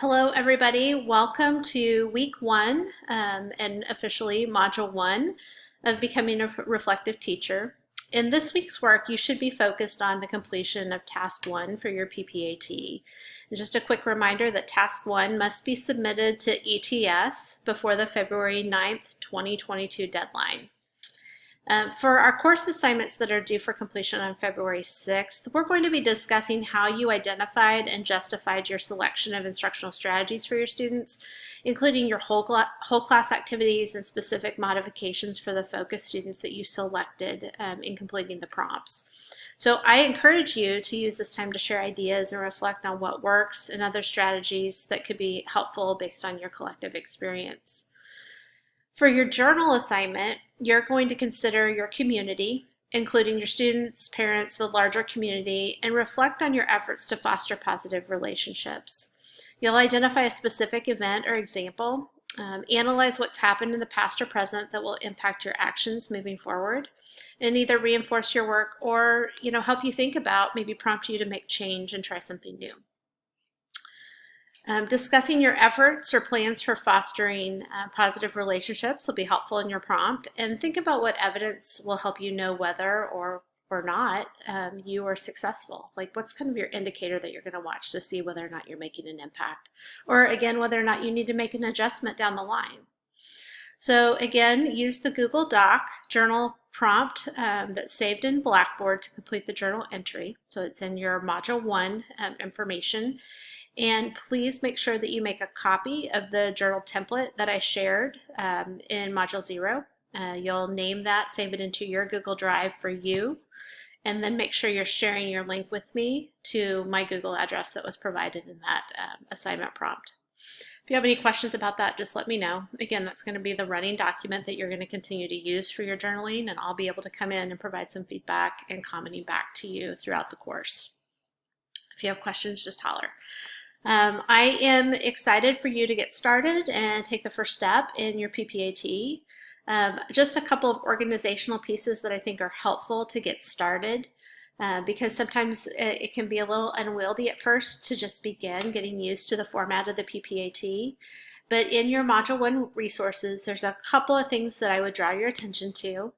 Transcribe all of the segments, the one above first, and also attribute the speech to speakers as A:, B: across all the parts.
A: Hello, everybody. Welcome to week one and officially module one of becoming a reflective teacher. In this week's work, you should be focused on the completion of task one for your PPAT. And just a quick reminder that task one must be submitted to ETS before the February 9th, 2022 deadline. For our course assignments that are due for completion on February 6th, we're going to be discussing how you identified and justified your selection of instructional strategies for your students, including your whole class activities and specific modifications for the focus students that you selected in completing the prompts. So I encourage you to use this time to share ideas and reflect on what works and other strategies that could be helpful based on your collective experience. For your journal assignment, you're going to consider your community, including your students, parents, the larger community, and reflect on your efforts to foster positive relationships. You'll identify a specific event or example, analyze what's happened in the past or present that will impact your actions moving forward, and either reinforce your work or help you think about, maybe prompt you to make change and try something new. Discussing your efforts or plans for fostering positive relationships will be helpful in your prompt, and think about what evidence will help you know whether or not you are successful. Like, what's kind of your indicator that you're going to watch to see whether or not you're making an impact, or again, whether or not you need to make an adjustment down the line. So again, use the Google Doc journal prompt that's saved in Blackboard to complete the journal entry. So it's in your Module 1 information. And please make sure that you make a copy of the journal template that I shared in Module 0. You'll name that, save it into your Google Drive for you, and then make sure you're sharing your link with me to my Google address that was provided in that assignment prompt. If you have any questions about that, just let me know. Again, that's going to be the running document that you're going to continue to use for your journaling, and I'll be able to come in and provide some feedback and commenting back to you throughout the course. If you have questions, just holler. I am excited for you to get started and take the first step in your PPAT. Just a couple of organizational pieces that I think are helpful to get started, because sometimes it can be a little unwieldy at first to just begin getting used to the format of the PPAT. But in your Module 1 resources, there's a couple of things that I would draw your attention to.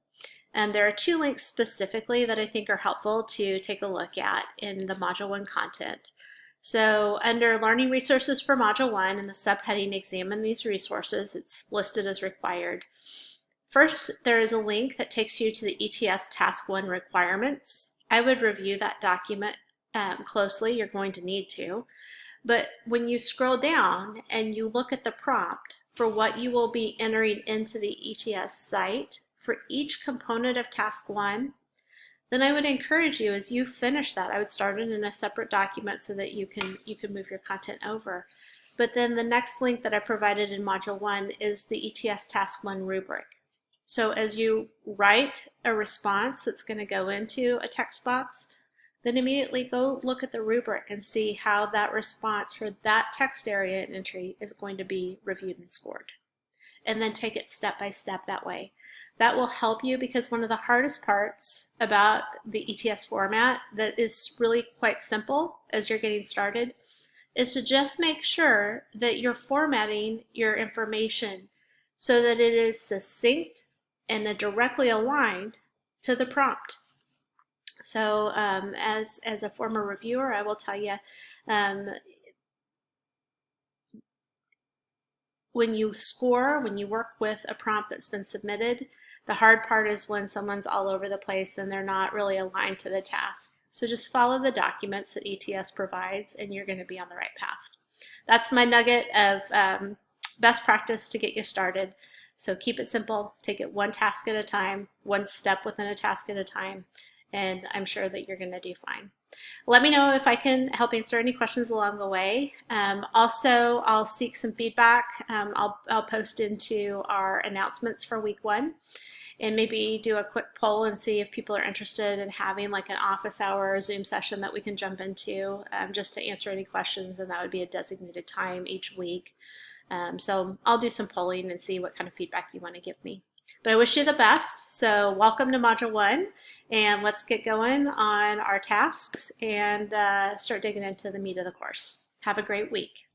A: And there are two links specifically that I think are helpful to take a look at in the Module 1 content. So under Learning Resources for Module 1 in the subheading Examine These Resources, it's listed as required. First, there is a link that takes you to the ETS Task 1 requirements. I would review that document closely. You're going to need to. But when you scroll down and you look at the prompt for what you will be entering into the ETS site for each component of Task 1, then I would encourage you, as you finish that, I would start it in a separate document so that you can move your content over. But then the next link that I provided in Module 1 is the ETS Task 1 rubric. So as you write a response that's going to go into a text box, then immediately go look at the rubric and see how that response for that text area and entry is going to be reviewed and scored. And then take it step by step that way. That will help you, because one of the hardest parts about the ETS format that is really quite simple as you're getting started is to just make sure that you're formatting your information so that it is succinct and directly aligned to the prompt. So as a former reviewer, I will tell you, when you score, when you work with a prompt that's been submitted, the hard part is when someone's all over the place and they're not really aligned to the task. So just follow the documents that ETS provides and you're going to be on the right path. That's my nugget of best practice to get you started. So keep it simple, take it one task at a time, one step within a task at a time, and I'm sure that you're going to do fine. Let me know if I can help answer any questions along the way. Also, I'll seek some feedback. I'll post into our announcements for week 1 and maybe do a quick poll and see if people are interested in having like an office hour or Zoom session that we can jump into just to answer any questions, and that would be a designated time each week. So I'll do some polling and see what kind of feedback you want to give me. But I wish you the best. So welcome to Module 1, and let's get going on our tasks and start digging into the meat of the course. Have a great week.